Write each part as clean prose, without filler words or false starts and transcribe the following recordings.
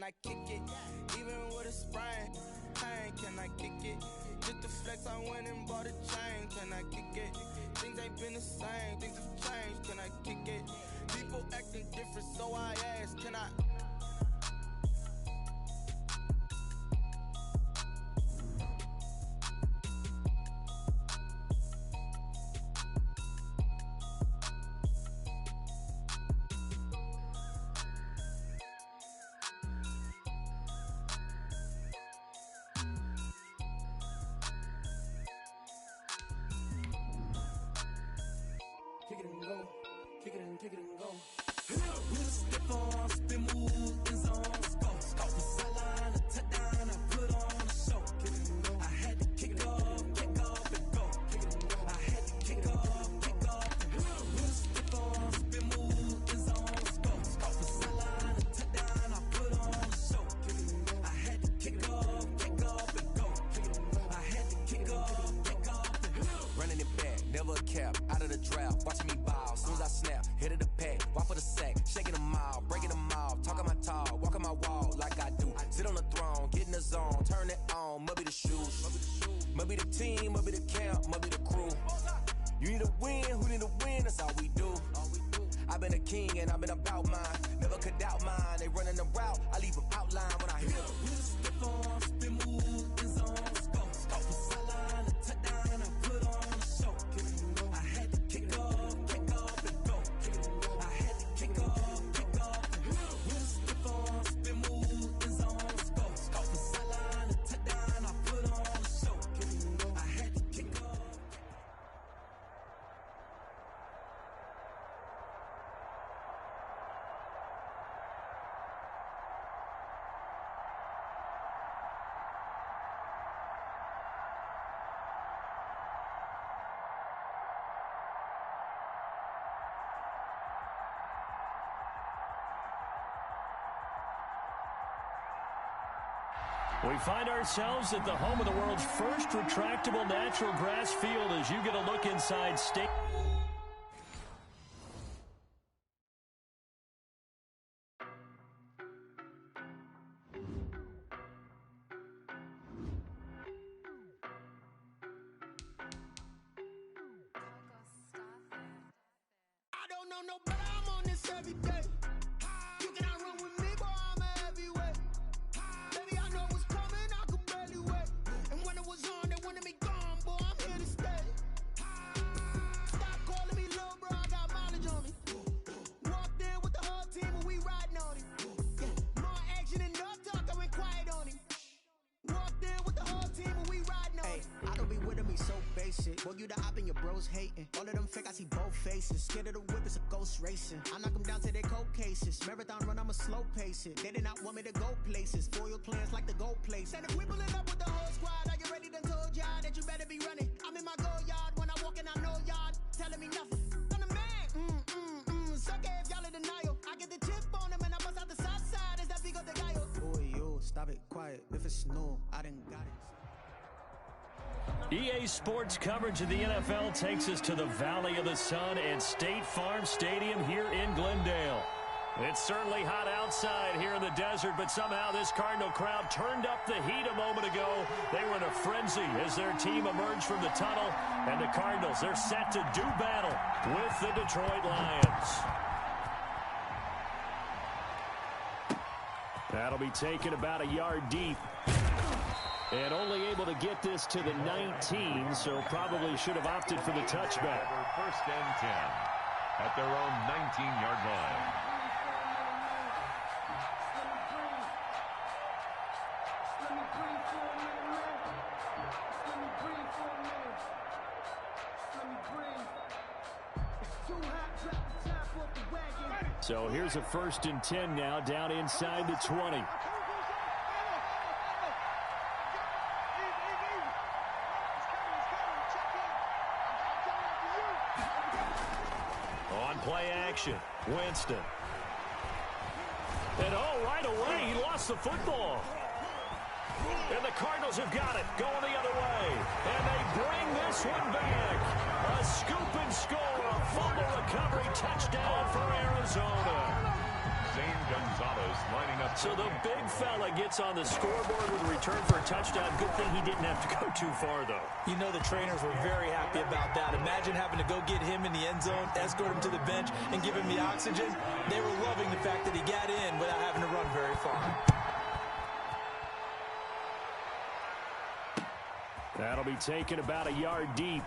I kick it, even with a sprain. Pain, can I kick it? Just to flex, I went and bought a chain. Can I kick it? Things ain't been the same, things have changed. Can I kick it? People acting different, so I asked, can I? Kick it and go, kick it and go. With a stiff on, spin move, in zone, go. Off the sideline, a touchdown, I put on a show. Kick it and go. I had to kick off and go. Kick it and go. I had to kick off and go. With a stiff on, spin move, in zone, go. Off the sideline, a touchdown, I put on a show. Kick it and go. I had to kick off and go. Kick it and go. I had to kick off and go. Running it back, never a cap, out of the draft, watching me ball, soon as I snap, hit of the pack, walk for the sack, shaking them all, breaking them off, talking my talk, walking my wall like I do, sit on the throne, get in the zone, turn it on, must be the shoes, must be the team, must be the camp, must be the crew, you need a win, who need a win, that's all we do, I've been a king and I've been about mine, never could doubt mine, they running the route, I leave them outline when I hit them. Stiff on, spin move, in zone, go, off the sideline, a touchdown, I put on a show. I had to kick off and go. I had to kick off and go. With a stiff on, spin move, in zone, go, off the sideline, a touchdown, I put on a show. I had to kick off. We find ourselves at the home of the world's first retractable natural grass field as you get a look inside state. I don't know no better, I'm on this every day. You cannot run with me, boy, I'm a heavyweight. Baby, I know what's coming, I could barely wait. And when it was on, they wanted me gone, boy, I'm here to stay. Stop calling me little bro, I got mileage on me. Walked in with the whole team and we riding on him. Yeah, more action and no talk, I went quiet on him. Walked in with the whole team and we riding on him. I don't be with me so basic. Boy, you the op and your bros hating. All of them fake, I see both faces. Scared of the whip, it's a ghost racing. I knock them down to their cold cases. Marathon run, I'ma slow pace it. They did not want me to go places. Foil plans like the go place. And if we pulling up with the whole squad, are you ready? Done told y'all that you better be running. I'm in my go yard when I walk in, I know y'all telling me nothing. I'm the man. Suck it if y'all in denial. I get the chip on him and I bust out the south side. Is that Vigo de Gallo? Boy, yo, stop it, quiet. If it's snow, I done got it. EA Sports coverage of the NFL takes us to the Valley of the Sun and State Farm Stadium here in Glendale. It's certainly hot outside here in the desert, but somehow this Cardinal crowd turned up the heat a moment ago. They were in a frenzy as their team emerged from the tunnel, and the Cardinals, they're set to do battle with the Detroit Lions. That'll be taken about a yard deep. And only able to get this to the 19, so probably should have opted for the touchback. First and 10 at their own 19-yard line. So here's a 1st and 10 now, down inside the 20. Play action. Winston. And right away, he lost the football. And the Cardinals have got it, going the other way. And they bring this one back. A scoop and score, a fumble recovery touchdown for Arizona. Zane Gonzalez lining up. So the big fella gets on the scoreboard with a return for a touchdown. Good thing he didn't have to go too far, though. You know the trainers were very happy about that. Imagine having to go get him in the end zone, escort him to the bench, and give him the oxygen. They were loving the fact that he got in without having to run very far. That'll be taken about a yard deep.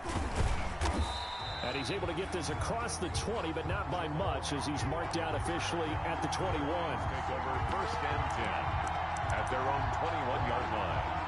And he's able to get this across the 20, but not by much, as he's marked out officially at the 21. Take over 1st and 10 at their own 21-yard line.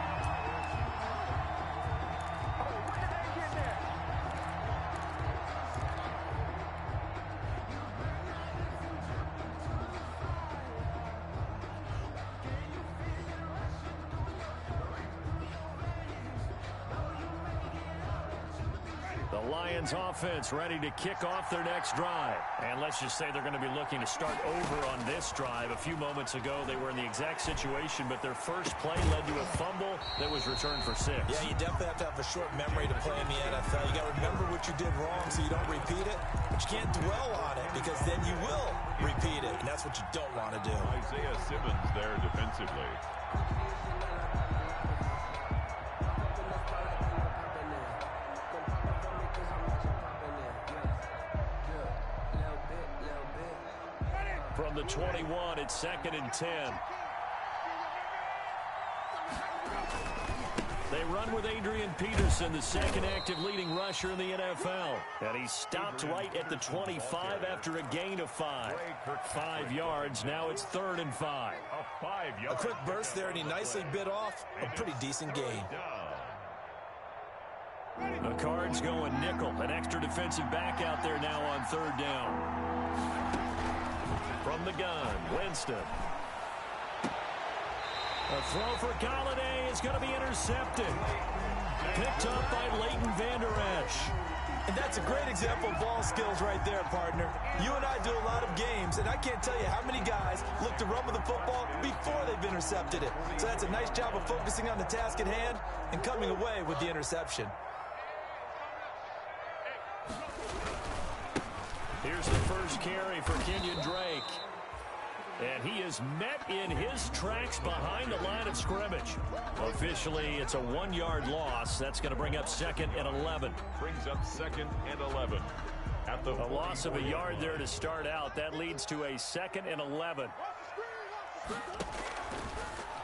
The Lions offense ready to kick off their next drive. And let's just say they're going to be looking to start over on this drive. A few moments ago, they were in the exact situation, but their first play led to a fumble that was returned for 6. Yeah, you definitely have to have a short memory to play in the NFL. You got to remember what you did wrong so you don't repeat it, but you can't dwell on it because then you will repeat it, and that's what you don't want to do. Isaiah Simmons there defensively. From the 21, it's 2nd and 10. They run with Adrian Peterson, the second active leading rusher in the NFL. And he stopped right at the 25 after a gain of 5. 5 yards. Now it's 3rd and 5. A quick burst there, and he nicely bit off a pretty decent gain. The Cards going nickel. An extra defensive back out there now on 3rd down. From the gun, Winston. A throw for Golladay is going to be intercepted. Picked up by Leighton Vander Esch. And that's a great example of ball skills right there, partner. You and I do a lot of games, and I can't tell you how many guys look to run with the football before they've intercepted it. So that's a nice job of focusing on the task at hand and coming away with the interception. Here's the first carry for Kenyon Drake. And he is met in his tracks behind the line of scrimmage. Officially, it's a 1-yard loss. That's going to bring up 2nd and 11. Brings up 2nd and 11. At the a loss of a yard there to start out. That leads to a 2nd and 11.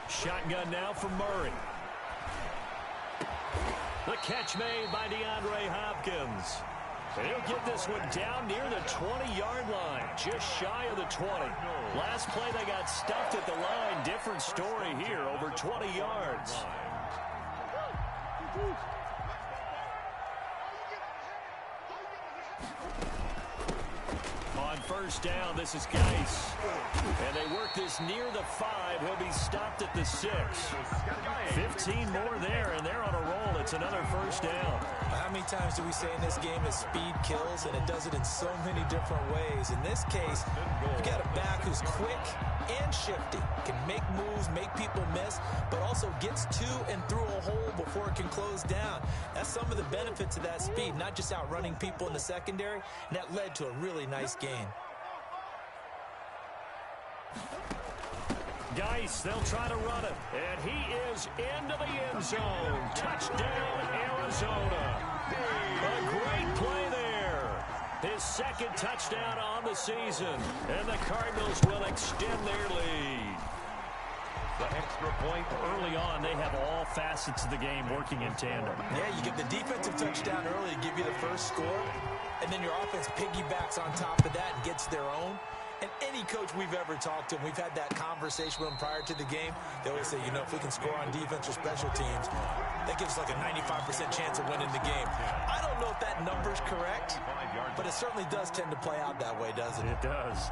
Shotgun now for Murray. The catch made by DeAndre Hopkins. And he'll get this one down near the 20-yard line, just shy of the 20. Last play, they got stuffed at the line. Different story here, over 20 yards. On 1st down, this is Geis. And they work this near the 5. He'll be stopped at the 6. 15 more there, and they're on a roll. It's another 1st down. How many times do we say in this game is speed kills, and it does it in so many different ways. In this case, you got a back who's quick and shifty, can make moves, make people miss, but also gets to and through a hole before it can close down. That's some of the benefits of that speed, not just outrunning people in the secondary, and that led to a really nice gain. Geis, they'll try to run it, and he is into the end zone. Touchdown, Arizona. A great play there. His 2nd touchdown on the season, and the Cardinals will extend their lead. The extra point. Early on, they have all facets of the game working in tandem. Yeah, you get the defensive touchdown early to give you the first score, and then your offense piggybacks on top of that and gets their own. And any coach we've ever talked to, and we've had that conversation with them prior to the game, they always say, you know, if we can score on defense or special teams, that gives us like a 95% chance of winning the game. I don't know if that number's correct, but it certainly does tend to play out that way, doesn't it? It does.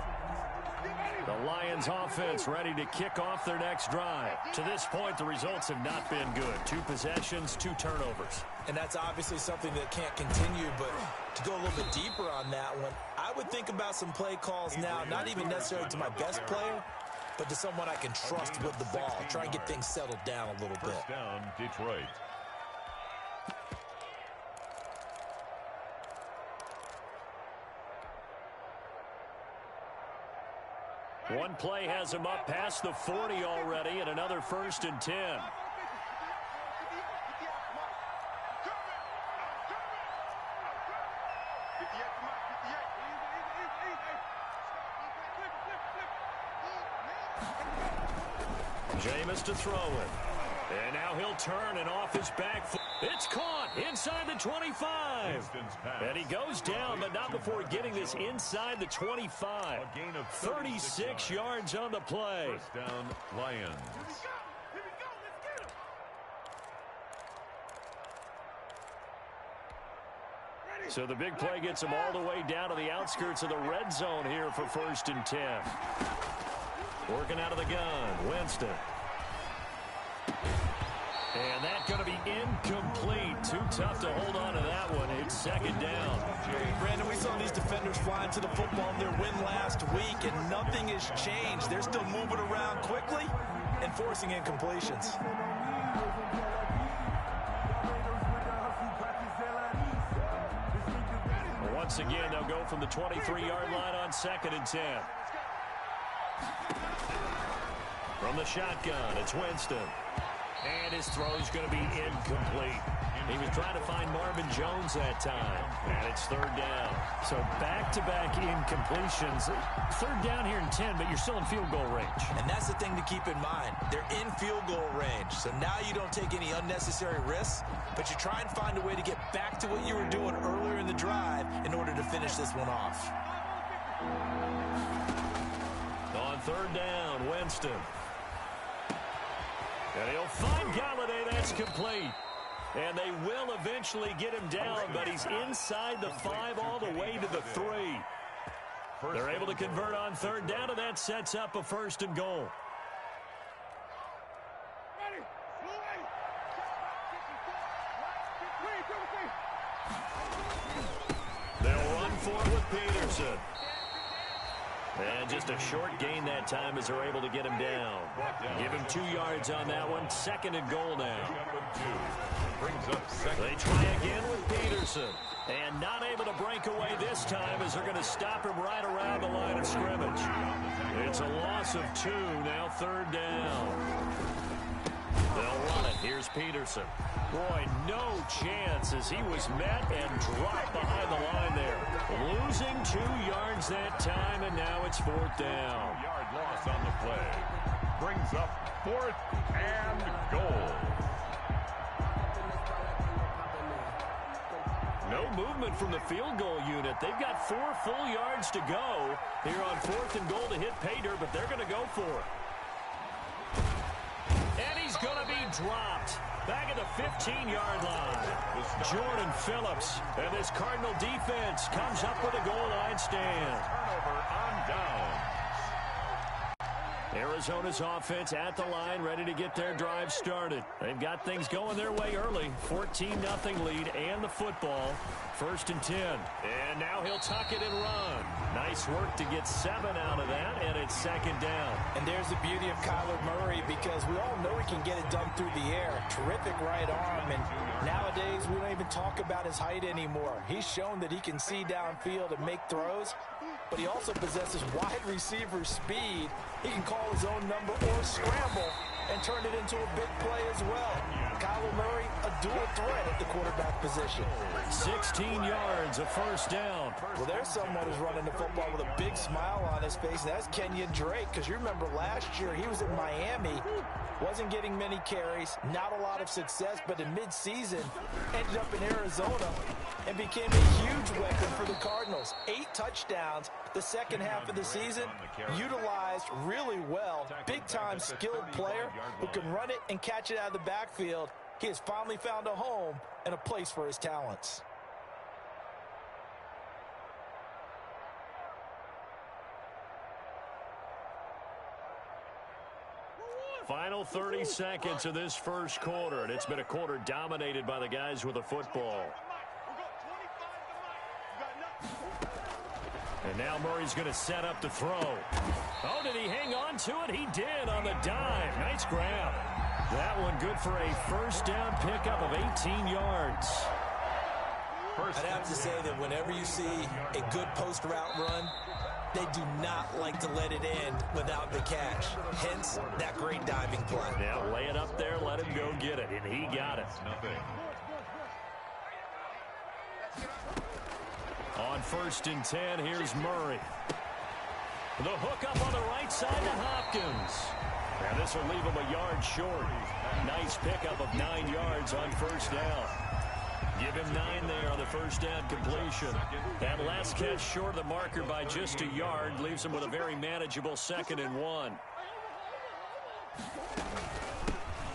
The Lions offense ready to kick off their next drive. To this point, the results have not been good. 2 possessions, 2 turnovers. And that's obviously something that can't continue, but to go a little bit deeper on that one, I would think about some play calls now, not even necessarily to my best player, but to someone I can trust with the ball. Try and get things settled down a little bit. 1st down, Detroit. One play has him up past the 40 already, and another 1st and 10. Jameis to throw it. And now he'll turn and off his back foot. It's caught inside the 25. And he goes down, but not before getting this inside the 25. 36 yards on the play. First down, Lions. So the big play gets him all the way down to the outskirts of the red zone here for 1st and 10. Working out of the gun, Winston. And that's going to be incomplete. Too tough to hold on to that one. It's 2nd down. Brandon, we saw these defenders flying to the football in their win last week, and nothing has changed. They're still moving around quickly and forcing incompletions. Once again, they'll go from the 23-yard line on 2nd and 10. From the shotgun, it's Winston. And his throw is going to be incomplete. He was trying to find Marvin Jones that time. And it's 3rd down. So back-to-back incompletions. 3rd down here in 10, but you're still in field goal range. And that's the thing to keep in mind. They're in field goal range. So now you don't take any unnecessary risks, but you try and find a way to get back to what you were doing earlier in the drive in order to finish this one off. On 3rd down, Winston. And he'll find Galladay. That's complete. And they will eventually get him down, but he's inside the 5 all the way to the 3. They're able to convert on 3rd down, and that sets up a 1st and goal. They'll run for it with Peterson. And just a short gain that time as they're able to get him down. Give him 2 yards on that one. 2nd and goal now. They try again with Peterson. And not able to break away this time as they're going to stop him right around the line of scrimmage. It's a loss of 2. Now 3rd down. They'll run it. Here's Peterson. Boy, no chance as he was met and dropped behind the line there. Losing 2 yards that time, and now it's 4th down. Yard loss on the play. Brings up 4th and goal. No movement from the field goal unit. They've got 4 full yards to go here on 4th and goal to hit Pater, but they're going to go for it. And he's going to be dropped back at the 15-yard line. Jordan Phillips and this Cardinal defense comes up with a goal line stand. Turnover on down. Arizona's offense at the line, ready to get their drive started. They've got things going their way early. 14-0 lead and the football. 1st and 10. And now he'll tuck it and run. Nice work to get 7 out of that, and it's 2nd down. And there's the beauty of Kyler Murray, because we all know he can get it done through the air. Terrific right arm, and nowadays we don't even talk about his height anymore. He's shown that he can see downfield and make throws, but he also possesses wide receiver speed. He can call his own number or scramble and turn it into a big play as well. Kyler Murray, a dual threat at the quarterback position. 16 yards, a 1st down. Well, there's someone who's running the football with a big smile on his face, and that's Kenyon Drake, because you remember last year he was in Miami, wasn't getting many carries, not a lot of success, but in midseason ended up in Arizona and became a huge weapon for the Cardinals. 8 touchdowns the second half of the season, utilized really well. Big-time skilled player who can run it and catch it out of the backfield. He has finally found a home and a place for his talents. Final 30 seconds of this first quarter, and it's been a quarter dominated by the guys with the football. And now Murray's going to set up the throw. Oh, did he hang on to it? He did on the dive. Nice grab. That one good for a 1st down pickup of 18 yards. I'd have to say that whenever you see a good post route run, They do not like to let it end without the catch. Hence, that great diving play. Yeah, lay it up there, let him go get it, and he got it. On 1st and 10, here's Murray. The hook up on the right side to Hopkins. And this will leave him a yard short. Nice pickup of 9 yards on 1st down. Give him 9 there on the 1st down completion. That last catch short of the marker by just a yard leaves him with a very manageable 2nd and 1.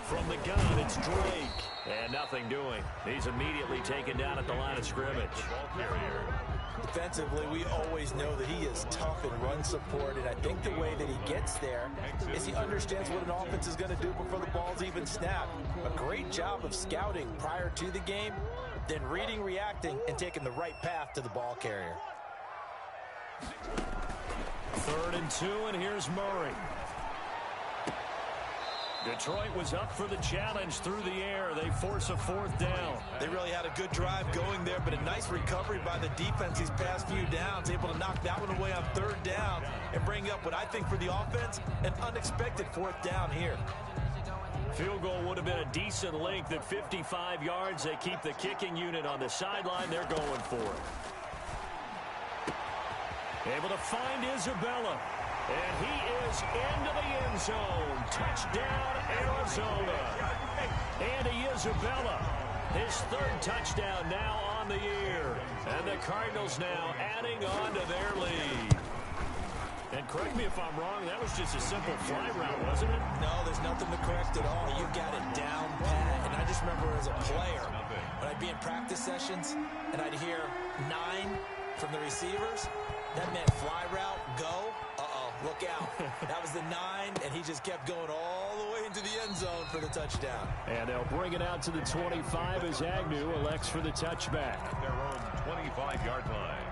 From the gun, it's Drake. And nothing doing. He's immediately taken down at the line of scrimmage. Defensively, we always know that he is tough in run support, and I think the way that he gets there is he understands what an offense is going to do before the ball's even snapped. A great job of scouting prior to the game, then reading, reacting, and taking the right path to the ball carrier. 3rd and 2, and here's Murray. Detroit was up for the challenge through the air. They force a 4th down. They really had a good drive going there, but a nice recovery by the defense these past few downs, able to knock that one away on 3rd down and bring up what I think for the offense, an unexpected 4th down here. Field goal would have been a decent length at 55 yards. They keep the kicking unit on the sideline. They're going for it. Able to find Isabella. And he is into the end zone. Touchdown, Arizona. Andy Isabella, his 3rd touchdown now on the year. And the Cardinals now adding on to their lead. And correct me if I'm wrong, that was just a simple fly route, wasn't it? No, there's nothing to correct at all. You've got it down pat. And I just remember as a player, when I'd be in practice sessions and I'd hear 9 from the receivers, that meant fly route, go. Look out. That was the 9, and he just kept going all the way into the end zone for the touchdown. And they'll bring it out to the 25 as Agnew elects for the touchback. Their own 25-yard line.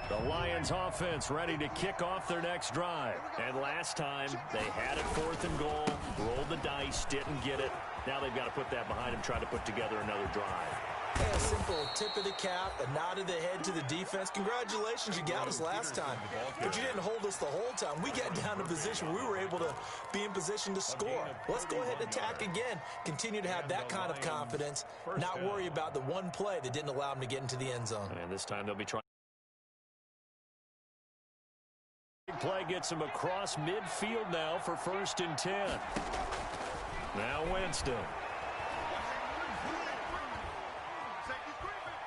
The Lions offense ready to kick off their next drive. And last time, they had it 4th and goal, rolled the dice, didn't get it. Now they've got to put that behind them, try to put together another drive. Hey, a simple tip of the cap, a nod of the head to the defense. Congratulations, you got us last time. But you didn't hold us the whole time. We got down to position where we were able to be in position to score. Let's go ahead and attack again. Continue to have that kind of confidence, not worry about the one play that didn't allow them to get into the end zone. And this time they'll be trying. Play gets him across midfield now for 1st and 10. Now Winston.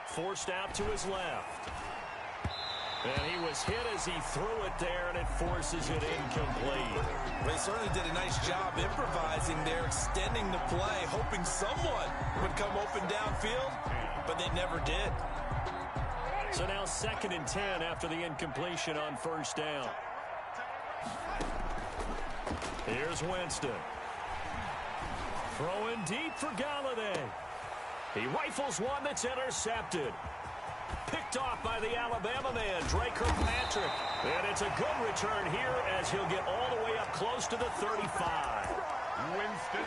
Forced out to his left. And he was hit as he threw it there, and it forces it incomplete. They certainly did a nice job improvising there, extending the play, hoping someone would come open downfield, but they never did. So now 2nd and 10 after the incompletion on 1st down. Here's Winston. Throwing deep for Galladay. He rifles one that's intercepted. Picked off by the Alabama man, Drake Kirkpatrick. And it's a good return here as he'll get all the way up close to the 35.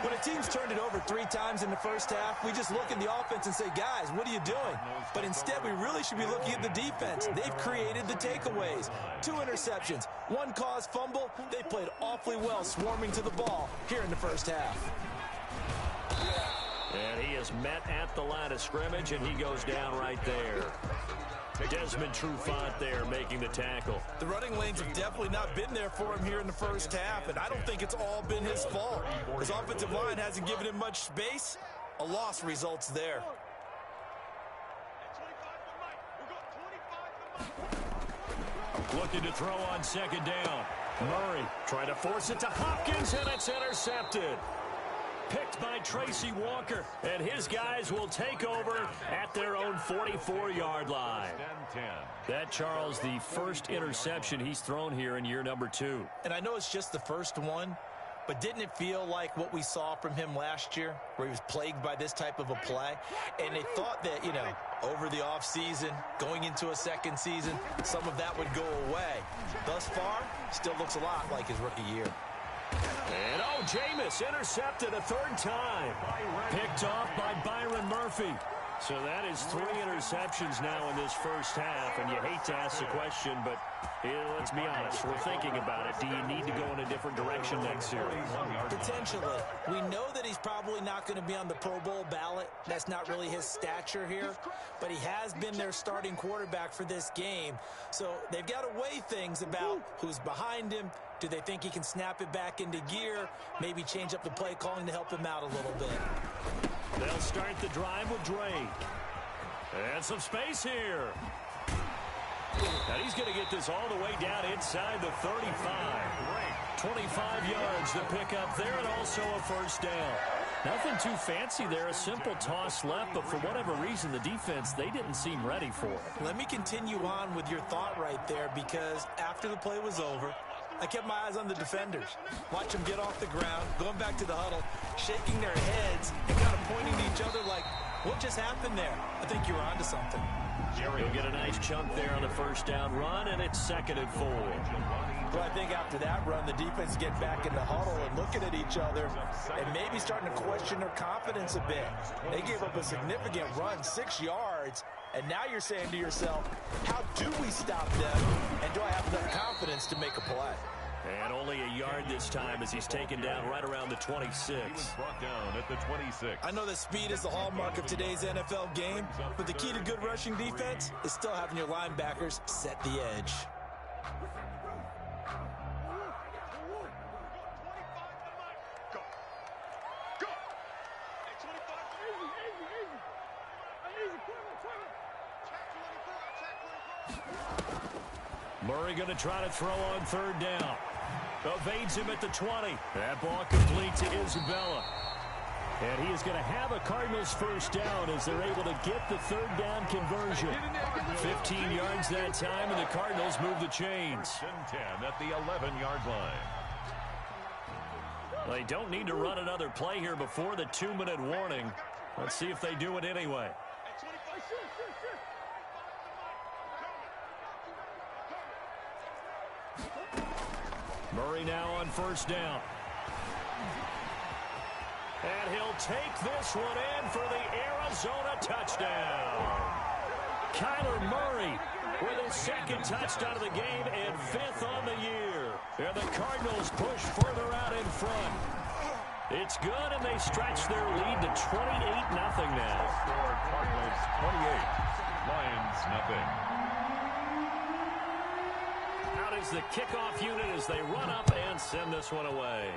When a team's turned it over 3 times in the first half, we just look at the offense and say, guys, what are you doing? But instead, we really should be looking at the defense. They've created the takeaways. 2 interceptions, 1 caused fumble. They played awfully well swarming to the ball here in the first half. And he is met at the line of scrimmage, and he goes down right there. Desmond Trufant there making the tackle. The running lanes have definitely not been there for him here in the first half, and I don't think it's all been his fault. His offensive line hasn't given him much space. A loss results there. Looking to throw on 2nd down. Murray trying to force it to Hopkins, and it's intercepted. Picked by Tracy Walker, and his guys will take over at their own 44-yard line. That, Charles, the first interception he's thrown here in year number 2. And I know it's just the first one, but didn't it feel like what we saw from him last year, where he was plagued by this type of a play? And they thought that, you know, over the offseason, going into a second season, some of that would go away. Thus far, still looks a lot like his rookie year. And Jameis intercepted a 3rd time. Picked off by Byron Murphy. So that is 3 interceptions now in this first half, and you hate to ask the question, but let's be honest, we're thinking about it. Do you need to go in a different direction next series? Potentially. We know that he's probably not going to be on the Pro Bowl ballot. That's not really his stature here, but he has been their starting quarterback for this game. So they've got to weigh things about who's behind him. Do they think he can snap it back into gear? Maybe change up the play calling to help him out a little bit. They'll start the drive with Drake. And some space here. And he's going to get this all the way down inside the 35. 25 yards to pick up there, and also a first down. Nothing too fancy there, a simple toss left, but for whatever reason, the defense, they didn't seem ready for it. Let me continue on with your thought right there, because after the play was over, I kept my eyes on the defenders. Watch them get off the ground, going back to the huddle, shaking their heads, and kind of pointing to each other like, what just happened there? I think you're onto something. He'll get a nice chunk there on the first down run, and it's 2nd and 4. Well, I think after that run, the defense get back in the huddle and looking at each other and maybe starting to question their confidence a bit. They gave up a significant run, 6 yards, and now you're saying to yourself, how do we stop them, and do I have enough confidence to make a play? And only a yard this time as he's taken down right around the 26. He was brought down at the 26. I know that speed is the hallmark of today's NFL game, but the key to good rushing defense is still having your linebackers set the edge. Murray going to try to throw on 3rd down. Evades him at the 20. That ball complete to Isabella. And he is going to have a Cardinals first down as they're able to get the 3rd down conversion. 15 yards that time, and the Cardinals move the chains. 10 at the 11-yard line. They don't need to run another play here before the 2-minute warning. Let's see if they do it anyway. Murray now on first down. And he'll take this one in for the Arizona touchdown. Kyler Murray with his 2nd touchdown of the game and 5th on the year. And the Cardinals push further out in front. It's good, and they stretch their lead to 28-0 now. Score Cardinals 28, Lions nothing. Out is the kickoff unit as they run up and send this one away.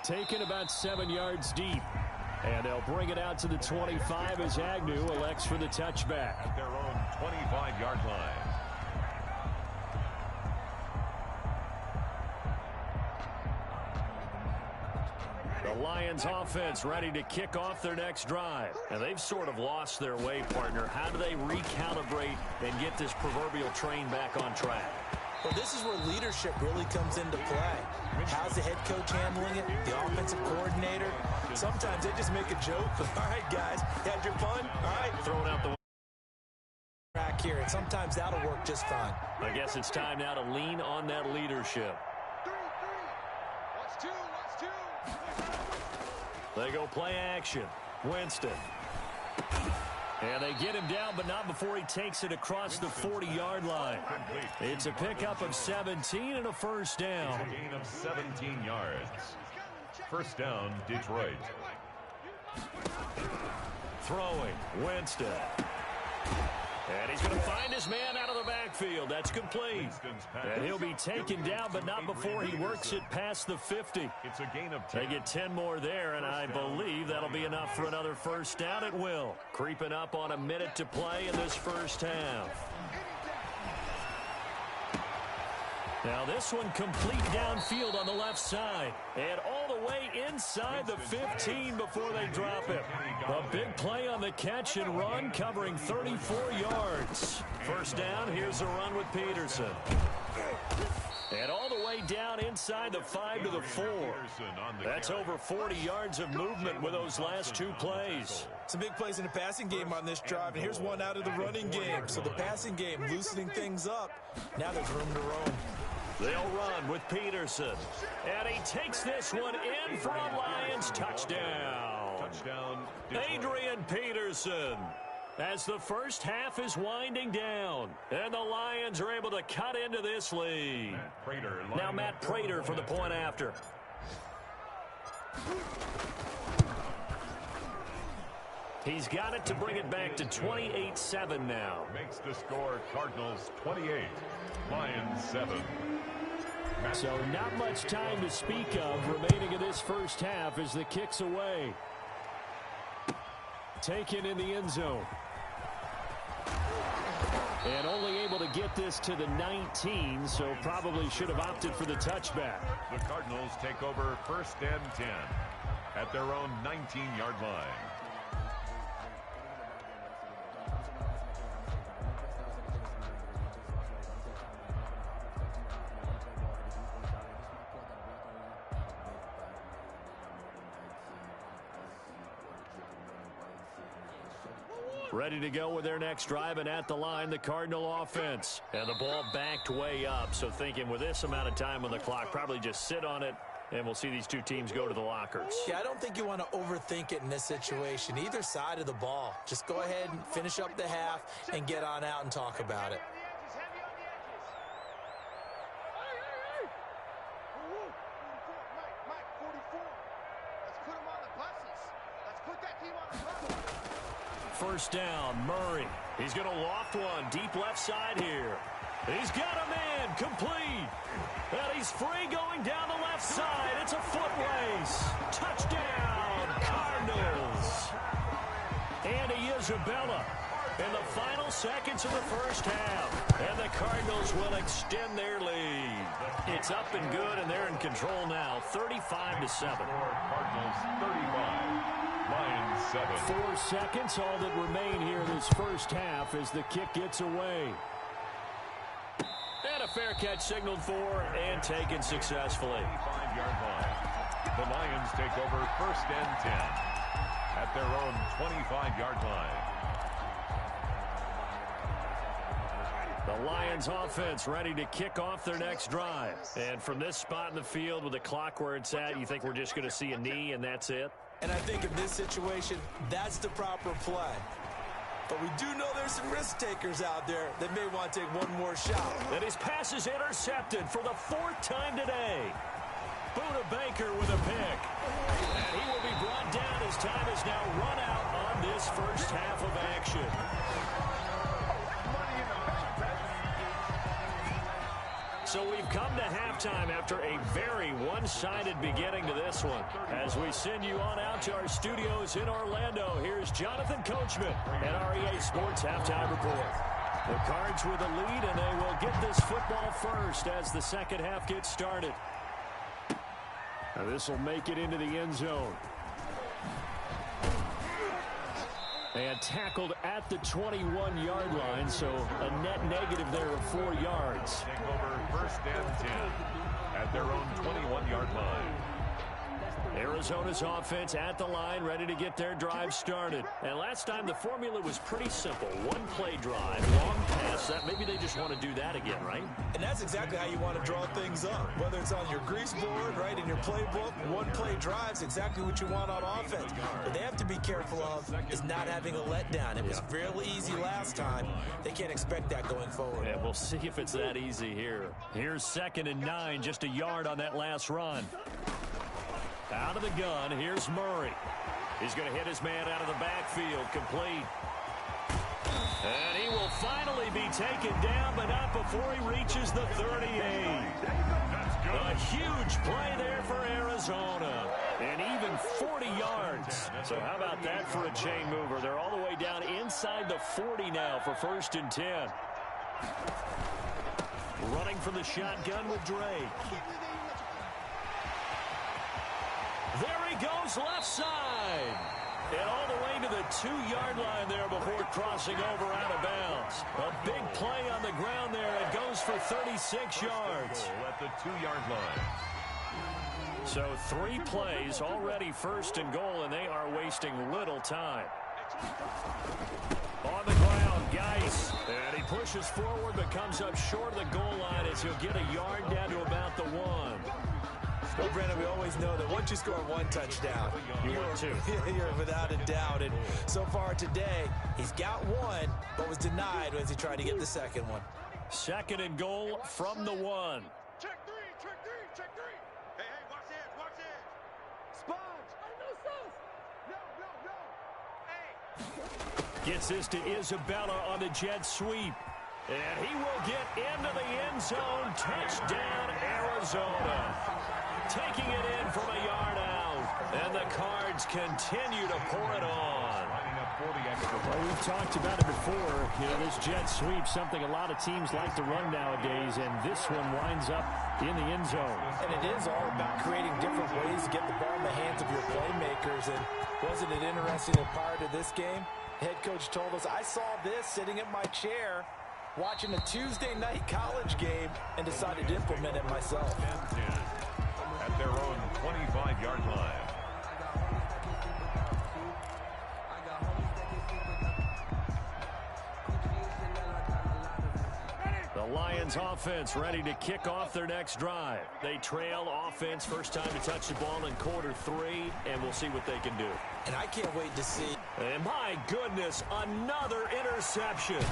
Taken about 7 yards deep. And they'll bring it out to the 25 as Agnew elects for the touchback. At their own 25-yard line. The Lions offense ready to kick off their next drive. And they've sort of lost their way, partner. How do they recalibrate and get this proverbial train back on track? Well, this is where leadership really comes into play. How's the head coach handling it? The offensive coordinator? Sometimes they just make a joke. All right, guys, had your fun? All right, throwing out the track here, and sometimes that'll work just fine. I guess it's time now to lean on that leadership. They go play action. Winston. And they get him down, but not before he takes it across the 40-yard line. It's a pickup of 17 and a first down. It's a gain of 17 yards. First down, Detroit. Throwing, Winston. And he's going to find his man out of the backfield. That's complete. And he'll be taken down, but not before he works it past the 50. It's a gain of 10. They get 10 more there, and I believe that'll be enough for another first down. It will. Creeping up on a minute to play in this first half. Now this one complete downfield on the left side. And all the way inside the 15 before they drop it. A big play on the catch and run, covering 34 yards. First down, here's a run with Peterson. And all the way down inside the 5 to the 4. That's over 40 yards of movement with those last 2 plays. Some big plays in the passing game on this drive, and here's one out of the running game. So the passing game loosening things up. Now there's room to roam. They'll run with Peterson. And he takes this one in for a Lions touchdown. Touchdown, Detroit. Adrian Peterson. As the first half is winding down, and the Lions are able to cut into this lead. Now Matt Prater for the point after. He's got it to bring it back to 28-7 now. Makes the score Cardinals 28, Lions 7. So not much time to speak of remaining in this first half as the kick's away. Taken in the end zone. And only able to get this to the 19, so probably should have opted for the touchback. The Cardinals take over 1st and 10 at their own 19-yard line. Ready to go with their next drive, and at the line, the Cardinal offense. And the ball backed way up, so thinking with this amount of time on the clock, probably just sit on it, and we'll see these two teams go to the lockers. Yeah, I don't think you want to overthink it in this situation. Either side of the ball. Just go ahead and finish up the half and get on out and talk about it. First down, Murray. He's going to loft one deep left side here. He's got a man complete. And he's free going down the left side. It's a foot race. Touchdown, Cardinals. Andy Isabella in the final seconds of the first half. And the Cardinals will extend their lead. It's up and good, and they're in control now, 35-7. Cardinals 35. Lions 7. 4 seconds, all that remain here in this first half as the kick gets away. And a fair catch signaled for and taken successfully. 25-yard line. The Lions take over 1st and 10 at their own 25-yard line. The Lions offense ready to kick off their next drive. And from this spot in the field with the clock where it's at, you think we're just going to see a knee and that's it? And I think in this situation, that's the proper play. But we do know there's some risk takers out there that may want to take one more shot. And his pass is intercepted for the 4th time today. Buda Baker with a pick. And he will be brought down as time is now run out on this first half of action. So we've come to halftime after a very one-sided beginning to this one. As we send you on out to our studios in Orlando, here's Jonathan Coachman at REA Sports Halftime Report. The Cards with a lead, and they will get this football first as the second half gets started. Now this will make it into the end zone. And tackled at the 21-yard line, so a net negative there of 4 yards. Take over 1st and 10 at their own 21-yard line. Arizona's offense at the line, ready to get their drive started. And last time the formula was pretty simple. One play drive, long pass. That maybe they just want to do that again, right? And that's exactly how you want to draw things up. Whether it's on your grease board, right, in your playbook, one play drive's exactly what you want on offense. What they have to be careful of is not having a letdown. It was fairly easy last time. They can't expect that going forward. Yeah, we'll see if it's that easy here. Here's 2nd and 9, just a yard on that last run. Out of the gun, here's Murray. He's going to hit his man out of the backfield, complete. And he will finally be taken down, but not before he reaches the 38. A huge play there for Arizona. And even 40 yards. So how about that for a chain mover? They're all the way down inside the 40 now for 1st and 10. Running from the shotgun with Drake. There he goes left side. And all the way to the 2-yard line there before crossing over out of bounds. A big play on the ground there. It goes for 36 yards. At the 2-yard line. So 3 plays already 1st and goal, and they are wasting little time. On the ground, Geis. And he pushes forward but comes up short of the goal line as he'll get a yard down to about the 1. Well, Brandon, we always know that once you score one touchdown, you're without a doubt. And so far today, he's got one, but was denied as he tried to get the second one. 2nd and goal from the 1. Check three. Hey, watch this. Sponge. No. Hey. Gets this to Isabella on the jet sweep. And he will get into the end zone. Touchdown, Arizona. Taking it in from a yard out. And the Cards continue to pour it on. Well, we've talked about it before. You know, this jet sweep, something a lot of teams like to run nowadays, and this one winds up in the end zone. And it is all about creating different ways to get the ball in the hands of your playmakers. And wasn't it interesting that prior to this game, head coach told us, I saw this sitting in my chair watching a Tuesday night college game and decided to implement it myself. At their own 25-yard line. The Lions offense ready to kick off their next drive. They trail offense, first time to touch the ball in quarter 3, and we'll see what they can do. And I can't wait to see. And my goodness, another interception.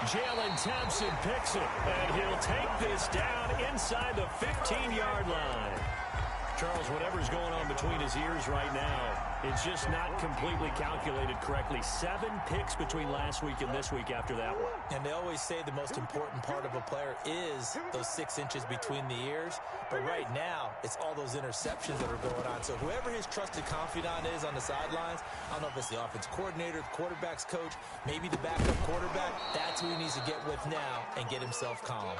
Jalen Thompson picks it, and he'll take this down inside the 15-yard line. Charles, whatever's going on between his ears right now, it's just not completely calculated correctly. 7 picks between last week and this week after that one. And they always say the most important part of a player is those 6 inches between the ears. But right now, it's all those interceptions that are going on. So whoever his trusted confidant is on the sidelines, I don't know if it's the offense coordinator, the quarterback's coach, maybe the backup quarterback, that's who he needs to get with now and get himself calm.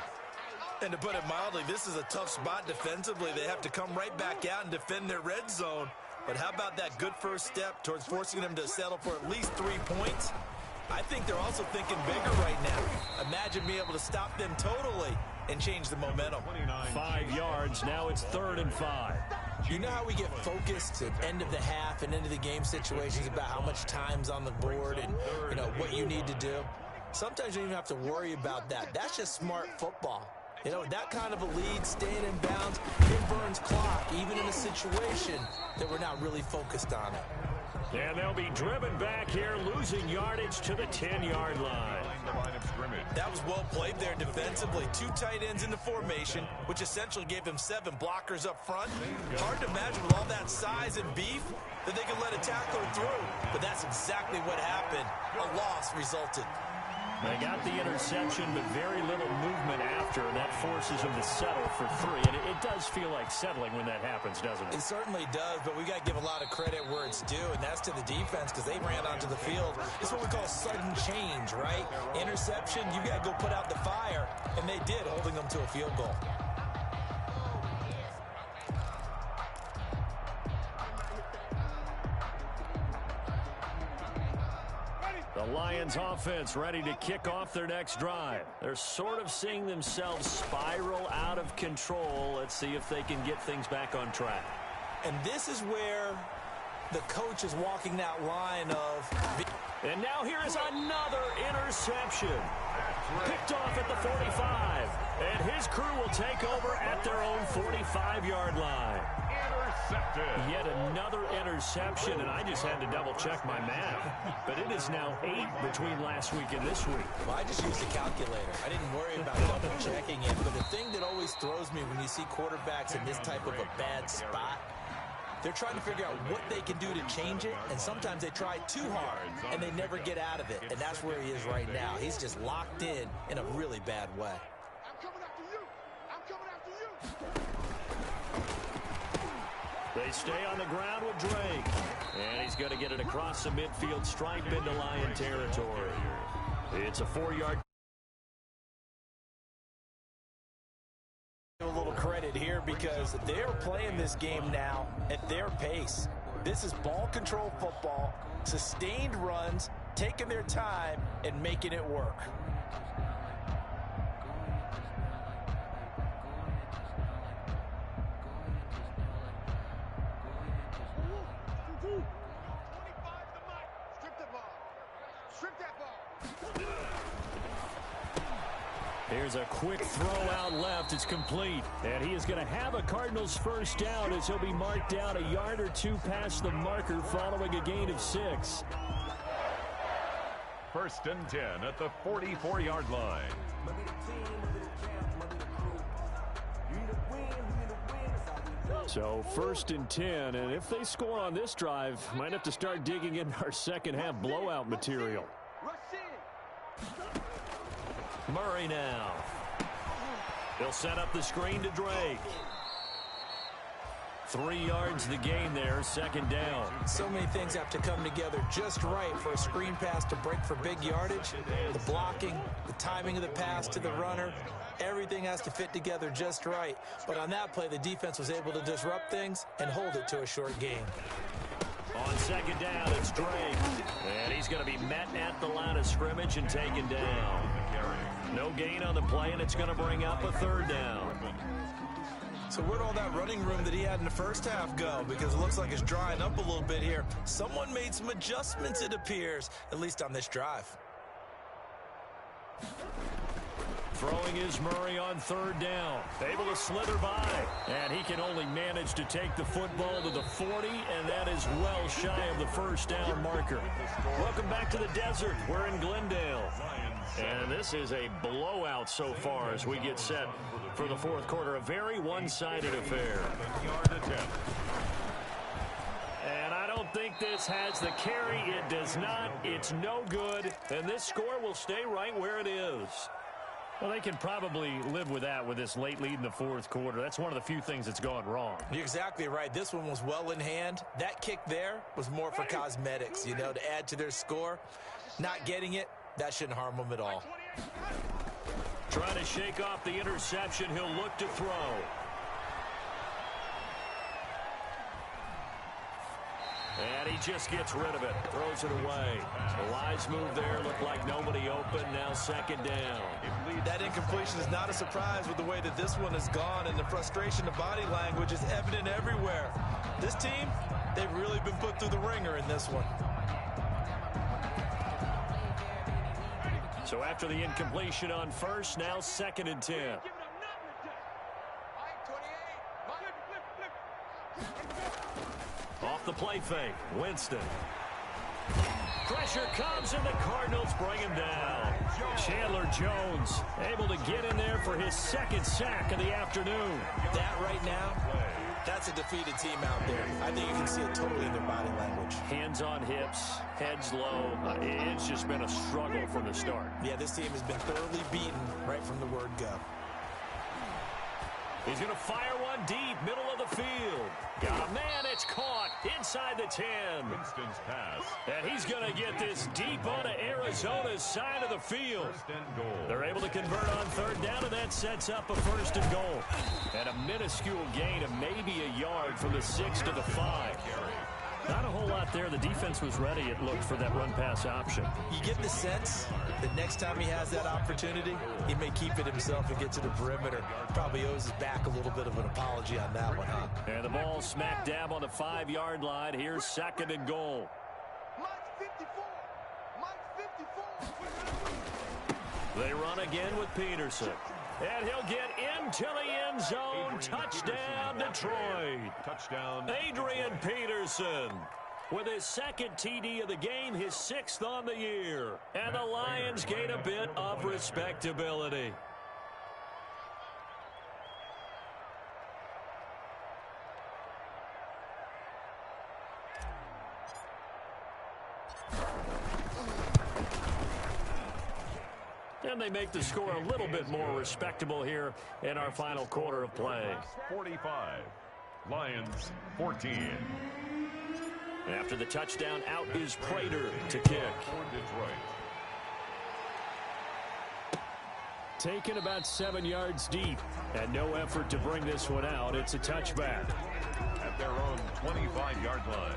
And to put it mildly, this is a tough spot defensively. They have to come right back out and defend their red zone. But how about that good first step towards forcing them to settle for at least 3 points? I think they're also thinking bigger right now. Imagine being able to stop them totally and change the momentum. 5 yards, now it's 3rd and 5. You know how we get focused at end of the half and into the game situations about how much time's on the board and, you know, what you need to do? Sometimes you don't even have to worry about that. That's just smart football. You know, that kind of a lead, staying in bounds, it burns clock, even in a situation that we're not really focused on it. And they'll be driven back here, losing yardage to the 10-yard line. That was well played there defensively. 2 tight ends in the formation, which essentially gave them 7 blockers up front. Hard to imagine with all that size and beef that they could let a tackler through. But that's exactly what happened. A loss resulted. They got the interception, but very little movement after, and that forces them to settle for 3. And it does feel like settling when that happens, doesn't it? It certainly does, but we got to give a lot of credit where it's due, and that's to the defense because they ran onto the field. It's what we call sudden change, right? Interception, you got to go put out the fire, and they did, holding them to a field goal. The Lions offense ready to kick off their next drive. They're sort of seeing themselves spiral out of control. Let's see if they can get things back on track. And this is where the coach is walking that line of... And now here is another interception. Picked off at the 45. And his crew will take over at their own 45-yard line. Intercepted. Yet another interception, and I just had to double-check my math. But it is now 8 between last week and this week. Well, I just used a calculator. I didn't worry about double-checking it. But the thing that always throws me when you see quarterbacks in this type of a bad spot, they're trying to figure out what they can do to change it, and sometimes they try too hard, and they never get out of it. And that's where he is right now. He's just locked in a really bad way. I'm coming after you. I'm coming after you. They stay on the ground with Drake. And he's going to get it across the midfield stripe into Lion territory. It's a 4-yard. A little credit here because they're playing this game now at their pace. This is ball control football, sustained runs, taking their time and making it work. Here's a quick throw out left. It's complete. And he is going to have a Cardinals first down as he'll be marked down a yard or two past the marker following a gain of 6. First and 10 at the 44-yard line. So first and 10, and if they score on this drive, might have to start digging into our second half blowout material. Murray now. He'll set up the screen to Drake. 3 yards the gain there, second down. So many things have to come together just right for a screen pass to break for big yardage. The blocking, the timing of the pass to the runner, everything has to fit together just right. But on that play, the defense was able to disrupt things and hold it to a short gain. On second down, it's Drake. And he's going to be met at the line of scrimmage and taken down. No gain on the play, and it's going to bring up a third down. So where'd all that running room that he had in the first half go? Because it looks like it's drying up a little bit here. Someone made some adjustments, it appears, at least on this drive. Throwing is Murray on third down. Able to slither by. And he can only manage to take the football to the 40, and that is well shy of the first down marker. Welcome back to the desert. We're in Glendale. And this is a blowout so far as we get set for the fourth quarter. A very one-sided affair. And I don't think this has the carry. It does not. It's no good. And this score will stay right where it is. Well, they can probably live with that with this late lead in the fourth quarter. That's one of the few things that's gone wrong. You're exactly right. This one was well in hand. That kick there was more for cosmetics, to add to their score. Not getting it, that shouldn't harm them at all. Trying to shake off the interception. He'll look to throw. And he just gets rid of it. Throws it away. The wise move there. Looked like nobody open. Now second down. That incompletion is not a surprise with the way that this one has gone, and the frustration of body language is evident everywhere. This team, they've really been put through the ringer in this one. So after the incompletion on first, now second and 10. Off the play fake, Winston. Pressure comes, and the Cardinals bring him down. Chandler Jones able to get in there for his second sack of the afternoon. That right now, that's a defeated team out there. I think you can see it totally in their body language. Hands on hips, heads low. It's just been a struggle from the start. Yeah, this team has been thoroughly beaten right from the word go. He's going to fire one deep, middle of the field. Got a man, it's caught inside the 10. Winston's pass. And he's going to get this deep onto Arizona's side of the field. They're able to convert on third down, and that sets up a first and goal. And a minuscule gain of maybe a yard from the 6 to the 5. Not a whole lot there. The defense was ready, it looked, for that run-pass option. You get the sense that next time he has that opportunity, he may keep it himself and get to the perimeter. Probably owes his back a little bit of an apology on that one, huh? And the ball smack dab on the 5-yard line. Here's second and goal. They run again with Peterson. And he'll get into the end zone. Touchdown, Detroit. Touchdown. Adrian Peterson with his second TD of the game, his 6th on the year. And the Lions gain a bit of respectability. And they make the score a little bit more respectable here in our final quarter of play. 45. Lions 14. After the touchdown, out is Prater to kick. For Detroit. Taken about 7 yards deep, and no effort to bring this one out. It's a touchback. At their own 25-yard line.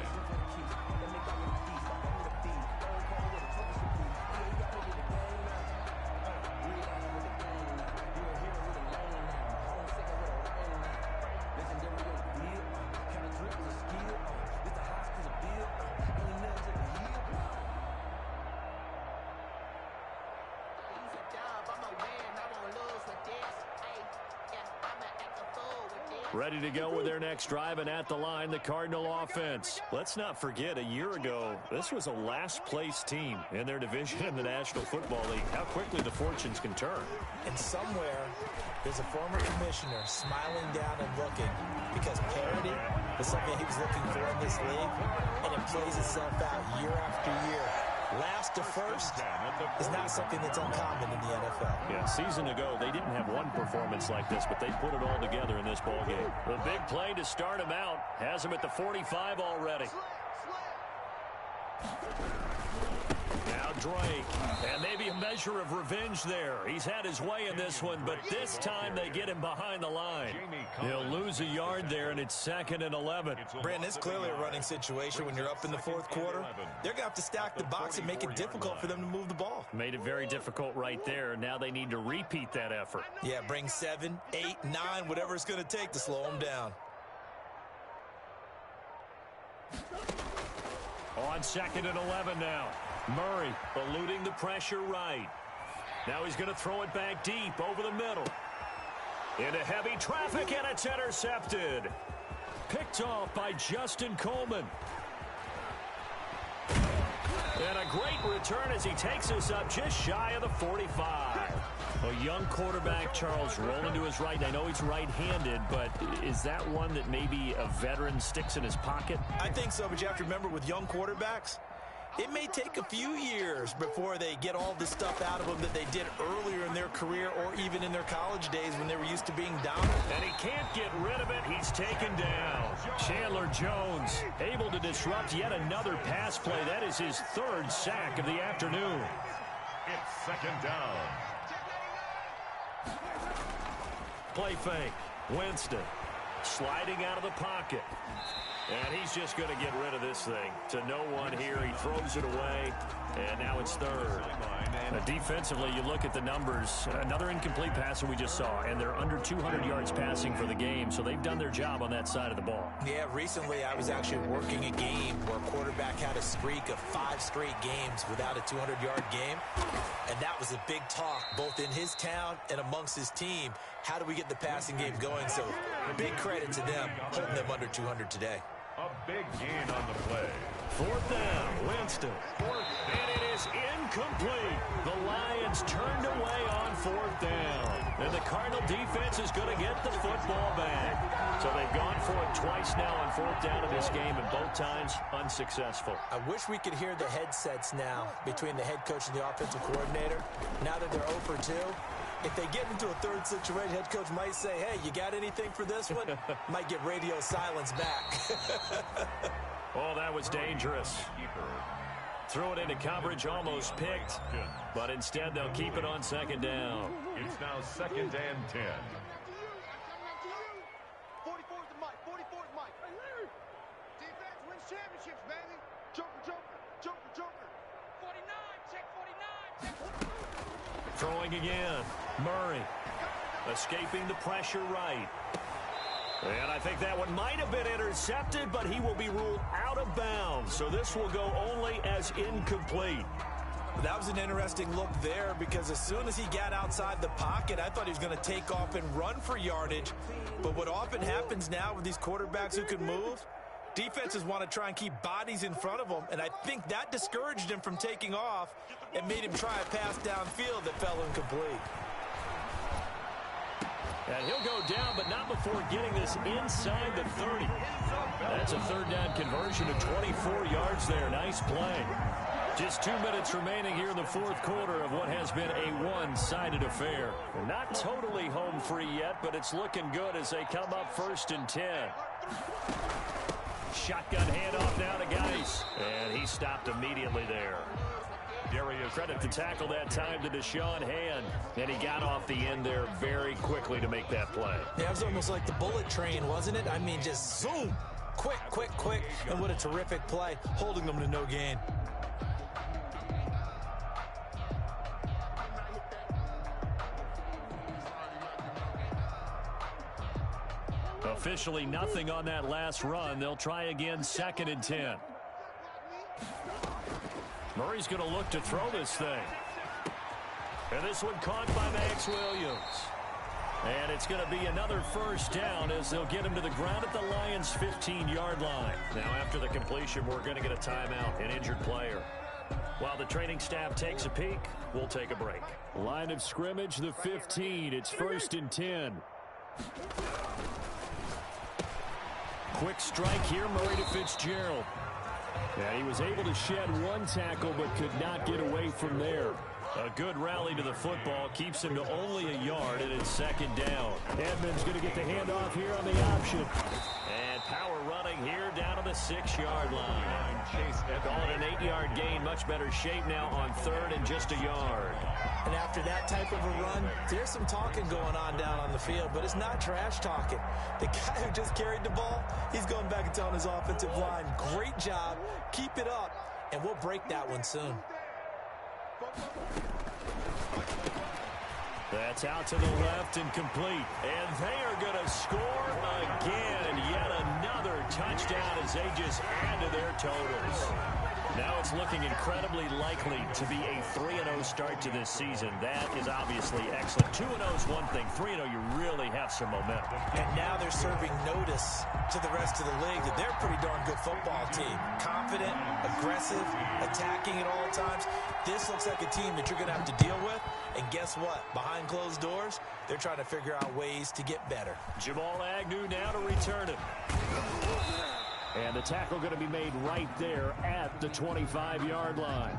Ready to go with their next drive, and at the line, the Cardinal offense. Let's not forget, a year ago, this was a last-place team in their division in the National Football League. How quickly the fortunes can turn. And somewhere, there's a former commissioner smiling down and looking, because parity is something he was looking for in this league, and it plays itself out year after year. Last to first is not something that's uncommon in the NFL. Yeah, a season ago, they didn't have one performance like this, but they put it all together in this ballgame. The big play to start him out has him at the 45 already. Now Drake, and maybe a measure of revenge there. He's had his way in this one, but this time they get him behind the line. He'll lose a yard there, and it's 2nd and 11. Brandon, it's clearly a running situation when you're up in the 4th quarter. They're going to have to stack the box and make it difficult for them to move the ball. Made it very difficult right there. Now they need to repeat that effort. Yeah, bring 7, 8, 9, whatever it's going to take to slow them down. On 2nd and 11 now. Murray eluding the pressure right. Now he's going to throw it back deep over the middle. Into heavy traffic, and it's intercepted. Picked off by Justin Coleman. And a great return as he takes us up just shy of the 45. A young quarterback, Charles, rolling to his right. And I know he's right-handed, but is that one that maybe a veteran sticks in his pocket? I think so, but you have to remember with young quarterbacks, it may take a few years before they get all the stuff out of them that they did earlier in their career or even in their college days when they were used to being dominant. And he can't get rid of it. He's taken down. Chandler Jones able to disrupt yet another pass play. That is his 3rd sack of the afternoon. It's 2nd down. Play fake. Winston sliding out of the pocket. And he's just going to get rid of this thing. To no one here. He throws it away. And now it's 3rd. Defensively, you look at the numbers. Another incomplete pass that we just saw. And they're under 200 yards passing for the game. So they've done their job on that side of the ball. Yeah, recently I was actually working a game where a quarterback had a streak of 5 straight games without a 200-yard game. And that was a big talk, both in his town and amongst his team. How do we get the passing game going? So big credit to them, holding them under 200 today. A big gain on the play. 4th down, Winston. And it is incomplete. The Lions turned away on 4th down. And the Cardinal defense is going to get the football back. So they've gone for it twice now on 4th down in this game, and both times unsuccessful. I wish we could hear the headsets now between the head coach and the offensive coordinator. Now that they're 0 for 2. If they get into a 3rd situation, head coach might say, hey, you got anything for this one? Might get radio silence back. Oh, that was dangerous. Threw it into coverage, almost picked. But instead, they'll keep it on 2nd down. It's now 2nd and 10. 44's the mic. 44's mic. Hey, Larry. Defense wins championships, baby. Joker, Joker. Joker, Joker. 49. Check 49. Check 49. Throwing again. Murray escaping the pressure right. And I think that one might have been intercepted, but he will be ruled out of bounds. So this will go only as incomplete. That was an interesting look there because as soon as he got outside the pocket, I thought he was going to take off and run for yardage. But what often happens now with these quarterbacks who can move, defenses want to try and keep bodies in front of them, and I think that discouraged him from taking off and made him try a pass downfield that fell incomplete. And he'll go down, but not before getting this inside the 30. That's a 3rd down conversion of 24 yards there. Nice play. Just 2 minutes remaining here in the 4th quarter of what has been a one-sided affair. Not totally home free yet, but it's looking good as they come up 1st and 10. Shotgun handoff now to Geis. And he stopped immediately there. Darius credit the tackle that time to Deshaun Hand. And he got off the end there very quickly to make that play. Yeah, it was almost like the bullet train, wasn't it? I mean, just zoom. Quick, quick, quick. And what a terrific play, holding them to no gain. Officially nothing on that last run. They'll try again 2nd and 10. Murray's going to look to throw this thing. And this one caught by Max Williams. And it's going to be another first down as they'll get him to the ground at the Lions' 15-yard line. Now, after the completion, we're going to get a timeout, an injured player. While the training staff takes a peek, we'll take a break. Line of scrimmage, the 15. It's 1st and 10. Quick strike here, Murray to Fitzgerald. Yeah, he was able to shed one tackle but could not get away from there. A good rally to the football keeps him to only a yard, and it's 2nd down. Edmonds going to get the handoff here on the option. And power running here down to the 6-yard line. Call it an 8-yard gain. Much better shape now on 3rd and just a yard. And after that type of a run, there's some talking going on down on the field, but it's not trash talking. The guy who just carried the ball, he's going back and telling his offensive line, great job, keep it up, and we'll break that one soon. That's out to the left and complete. And they are going to score again. Yet another touchdown as they just add to their totals. Now it's looking incredibly likely to be a 3-0 start to this season. That is obviously excellent. 2-0 is one thing. 3-0, you really have some momentum. And now they're serving notice to the rest of the league that they're a pretty darn good football team. Confident, aggressive, attacking at all times. This looks like a team that you're going to have to deal with. And guess what? Behind closed doors, they're trying to figure out ways to get better. Jamal Agnew now to return it. And the tackle going to be made right there at the 25-yard line.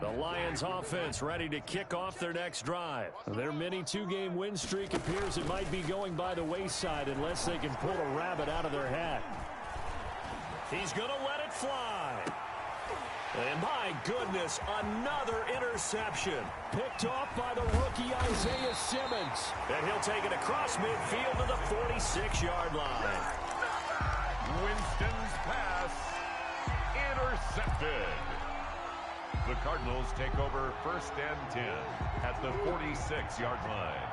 The Lions offense ready to kick off their next drive. Their mini 2-game win streak appears it might be going by the wayside unless they can pull a rabbit out of their hat. He's going to let it fly. And my goodness, another interception. Picked off by the rookie Isaiah Simmons. And he'll take it across midfield to the 46-yard line. Winston's pass intercepted. The Cardinals take over 1st and 10 at the 46-yard line.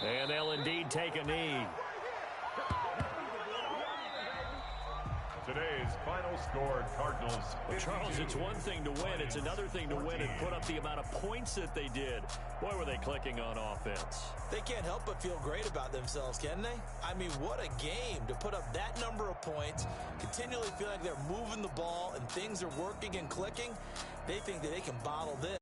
And they'll indeed take a knee. Today's final score, Cardinals. Well, Charles, it's one thing to win. It's another thing to win and put up the amount of points that they did. Boy, were they clicking on offense. They can't help but feel great about themselves, can they? I mean, what a game to put up that number of points, continually feel like they're moving the ball and things are working and clicking. They think that they can bottle this.